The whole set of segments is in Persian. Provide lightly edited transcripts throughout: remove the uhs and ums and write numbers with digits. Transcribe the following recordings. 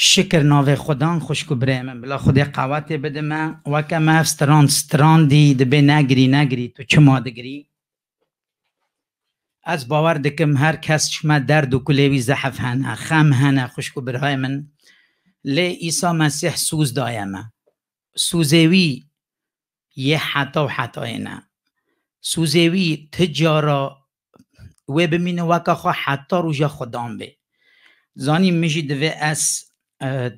شکر ناوی خودان خوشکو بریم بلا خودی قوتی بده من وکه ما ستراندی دبی نگری تو چه ما دگری از باور دکم هر کس شما درد و کلیوی زحف هنه خم هنه خوشکو برهای من لی ایسا مسیح سوز دایم سوزوی یه حتا و حتای نه سوزوی تجارا و بمینه وکه خواه حتا روژا خودان بی زانی میشی دوی از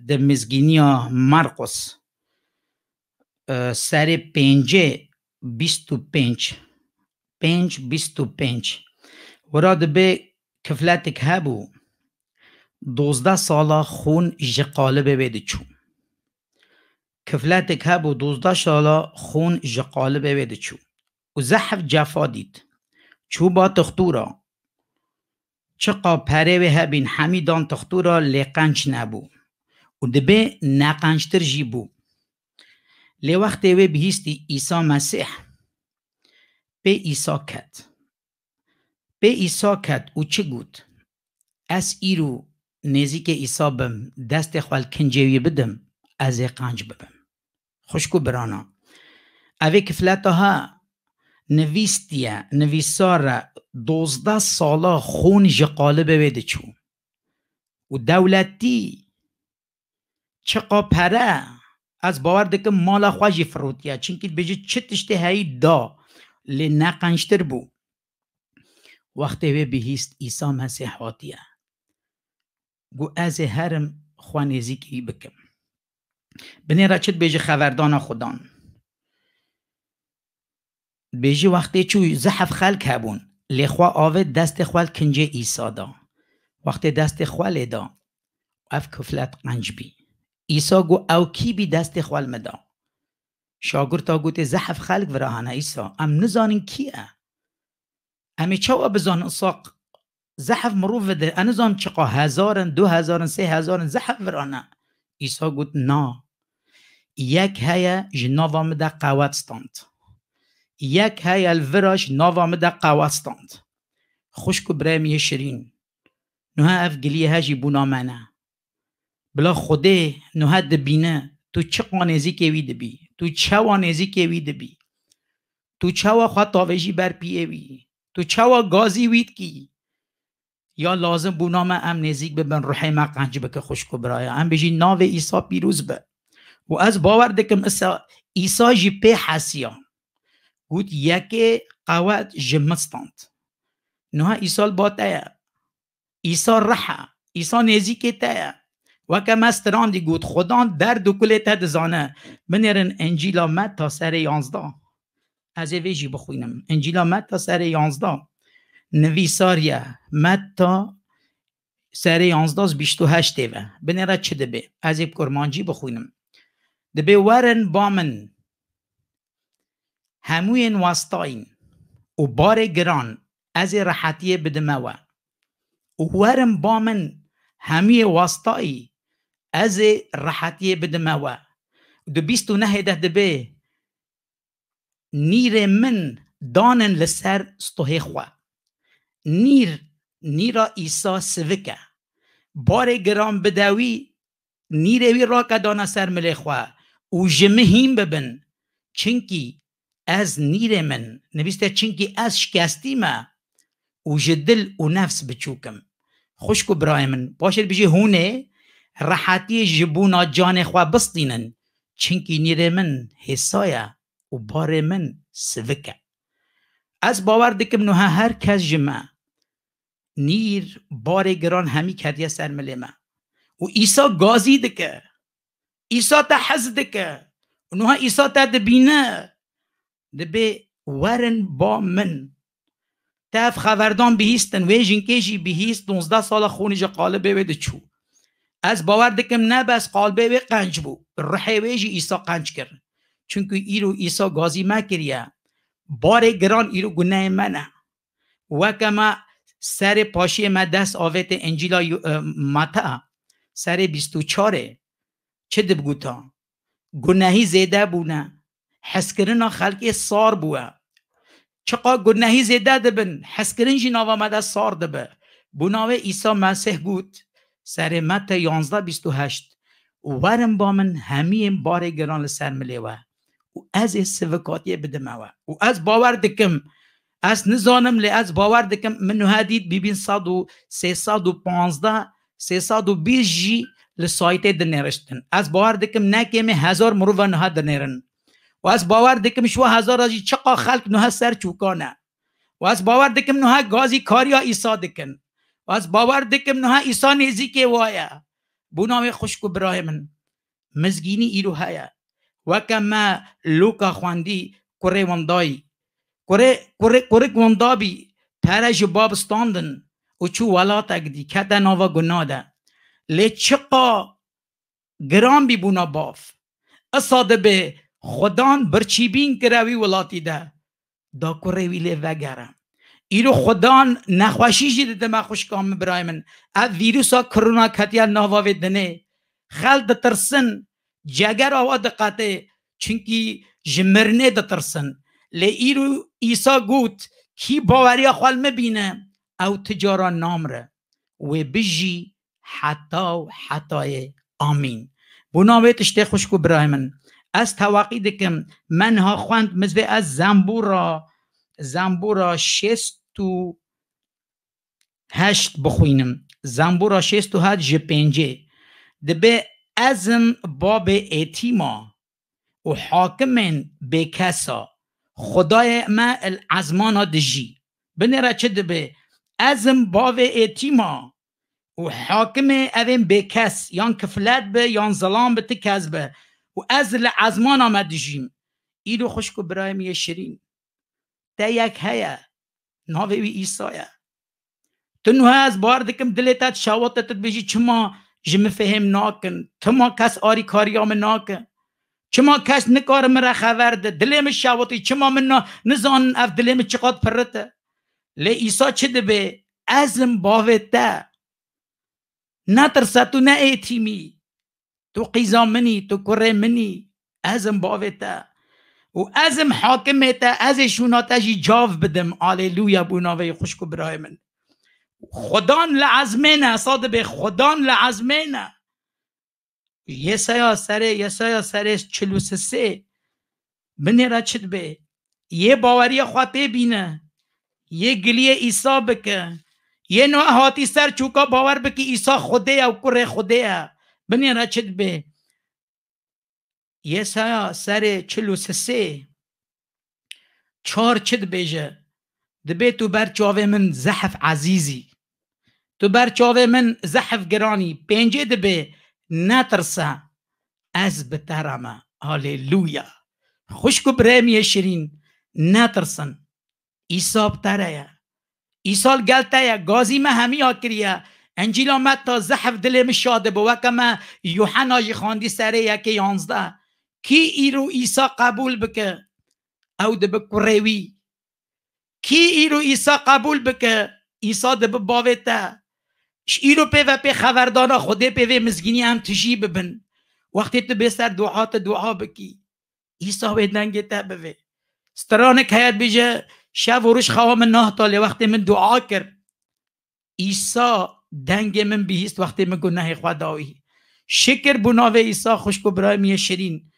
د مزگینیا مرقس سر 5:25 ورا دبی کفلتک هبو 12 سالا خون جقالبه بیده چون کفلتک هبو 12 سالا خون جقالبه بیده چون و زحف جفا دید چو با تختورا چقا پره و هبین حمیدان تختورا لقنچ نبو و دبی نقنچتر جی بو لی وقتی وی بهیستی ایسا مسیح به ایسا کد و چه گود از ایرو نزیک ایسا بم دست خوال کنجوی بدم از قنج ببم خوشکو برانا اوی کفلتا ها نویسار 12 سالا خون جقالبه بیده چو و دولتی چقا پره از باور دکم مالا خواهی فروتیا چونکه بجه چه تشته هایی دا لی نقنشتر بو وقتی وی بهیست ایسا مسیح واتیا گو از هرم خوانیزی که بکم بنی را چت بجه خبردان خودان بجه وقتی چوی زحف خلق هبون لی خواه آوه دست خوال کنجه ایسا دا وقتی دست خوال دا اف کفلت قنج بی ایسا گو او کی بی دست خوال مدا شاگر تا گوته زحف خلق وراهانه ایسا ام نزانین کیه امی چوا بزان ساق زحف مروف ده انزان چقا 1000 2000 3000 زحف ورانه ایسا گوت نا یک هیا جناوا مده قوت ستاند یک هیا الوراش ناوا مده قوت ستاند خوشکو برمی شیرین نوها اف گلیه هجی بونا منه بلا خوده نوها دبینه تو چه قانیزی که وی دبی تو چه وانیزی که وی دبی تو چه وا خواه تاویجی بر پیه وی تو چه وا گازی وید کی یا لازم بونا من ام نزیک ببن روحی ما قنج بکه خوشکو برایا ام بجی ناو ایسا پیروز به و از باور دکم ایسا جی پی حسیا گوت یکی قوات جمستاند نوها ایسال باتایا ایسا رحا ایسا نزیک تایا وکه مستران گوت خدان درد و کلی تد زانه بنیرن انجیلا متا سر 11 از ویجی بخوینم انجیلا متا سر 11 نویساریا متا سر 11 28 و بنیره چه دبه از ایب کرمانجی بخوینم دبه ورن بامن هموین واسطاین و بار گران از راحتی بدمه و ورن بامن همی واسطایی از راحتی بدمه و دو 29 دبه نیر من دانن لسر ستوه خواه نیرا ایسا سوکه بار گرام بدوی نیروی را که دانه سر ملی خواه و جمهیم ببن چنکی از نیر من نویسته چنکی از شکستی ما و جدل و نفس بچوکم خوشکو برای من باشد بجی هونه راحتی جبونا جان خواه بستینن چنکی نیر من حسایه و بار من سوکه از باور دکم نوها هر کس جمع نیر بار گران همی کردیه سر ملی ما و ایسا گازی دکه ایسا تا حز دکه و نوها ایسا تا دبینه دبه ورن با من تاف خبردان بهیستن ویجین کشی بهیست 12 سال خونی جا قالبه ویده چو از باور دکم نه بس قالبه وی قنج بو رحی ویجی ایسا قنج کرد چونکه ایرو ایسا گازی ما کریه بار گران ایرو گناه منه وکما سر پاشی ما دست آویت انجیلا متا سر 24 چه دبگوتا گناهی زیده بونه حس کرنا خلقی سار بوه چقا گناهی زیده دبن حس کرن جی ناوا مده سار دبه بناوه ایسا مسیح گوت سر متا 11:28 ورم با من همیم بار گران لسر ملیوه و از سوکاتی بدموه و از باور دکم از نزانم لی از باور دکم منو هدید ببین 315 320 جی لسایت دنیرشتن از باور دکم نکیمه 1000 مروفه نها دنیرن و از باور دکم شو 1000 آجی چقا خلق نها سر چوکانه و از باور دکم نها گازی کاریا ایسا دکن و از باور دکم نها ایسا نیزی که وایا بوناوی خوشکو برای من مزگینی ایرو هیا وکم ما لوکا خواندی کره وندایی کره وندابی پره جباب ستاندن و چو ولات اگدی کتا ناوا گناده لی چقا گرام بی بونا باف اصاده به خدان برچیبین کروی ولاتی ده دا کره ویله وگرم ایرو خدان نخوشی جیده ما خوشکام برای من از ویروسا کرونا کتیا ناواوی دنه خل دترسن جگر آوا دقاته چونکی جمرنه دترسن لی ایرو ایسا گوت کی باوریا خوال مبینه او تجارا نامره و بجی حتی آمین بناوی تشتی خوشکو برای من از تواقی دکم من ها خواند مزوی از زنبورا 68 بخوینم زنبورا 68 جپنجه دبه ازم باب ایتیما و حاکمن به کسا خدای ما العزمانا دجی بنره چه دبه ازم باب ایتیما و حاکم اوین به کس یان کفلت به یان ظلام به تکز به و از العزمانا ما دجیم ایلو خوشکو برایم یه شیرین تا یک هیا ناوی ایسایا تنو از بار دکم دلتت شاوتت بجی چما جم فهم ناکن تما کس آری کاریام ناکن چما کس نکارم را خبر ده دلم شاوتی چما من نزان اف دلم چقدر پرته لی ایسا چه ده به ازم باوته نترسه تو نه ایتیمی تو قیزا منی تو کره منی ازم باوته و ازم حاکمته از شوناته جی جاو بدم آلیلویا بوناوی خوشکو برای من خدان لعزمینه صاده به خدان لعزمینه یسایا سر 43 بنیره چید به یه باوری خواهده بینه یه گلیه ایسا بکه یه نوع هاتی سر چوکا باور بکی ایسا خوده او کره خوده بنیره چید به یسایا سر 43 4 چید بیجه دبی تو بر چاوه من زحف عزیزی تو بر چاوه من زحف گرانی پنجه دبی نترسه از بترمه هاليلويا خوشکو برمی شیرین نترسن ایسا بتره ایسال گلته گازی ما همی ها کریه انجیل آمد تا زحف دلم شاده بو وکما یوحنا جی خواندی سره یکی 11 کی ایرو ایسا قبول بکه او دب کروی کی ایرو ایسا قبول بکه ایسا دب باوته ایرو پی خبردانا خوده پی مزگینی هم تجی ببن وقتی تو بسر دعا بکی ایسا به دنگی تا بوه سترانک حیات بیجه شب و روش خواه من نه تاله وقتی من دعا کرد ایسا دنگ من بیست وقتی من گناه خدایی شکر بناوه ایسا خوشکو برای میه شیرین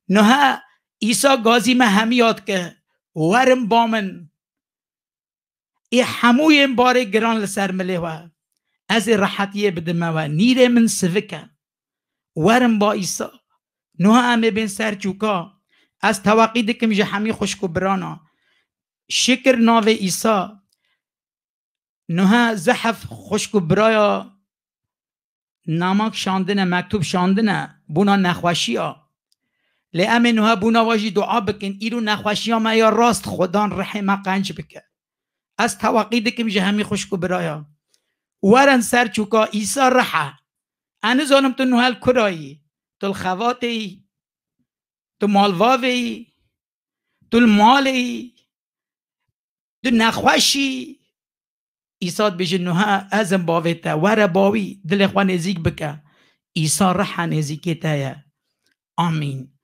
نه ایسا گازی من همیاد که ورم با من ای هموی این باره گران لسر ملیوه از راحتیه بدمه و نیره من سوکه ورم با ایسا نه همه بین سر چوکا از تواقید که میشه همی خوشکو برانا شکر ناوه ایسا نه زحف خوشکو برایا نامک شاندنه مکتوب شاندنه بونا نخوشی ها لی امه نه بونا واجی دعا بکن ایرو نخوشی ها ما یا راست خدان رحمه قنج بکن از تواقید که میشه همی خوشکو برایا ورن سر چوکا ایسا رحه انا زانم تو نوهل کرایی تو الخواتی تو مالواوی تو المالی تو نخوشی ایسا بیجه نوها ازم باویتا ور باوی دل خواه نزیک بکه ایسا رحه نزیکه تایه آمین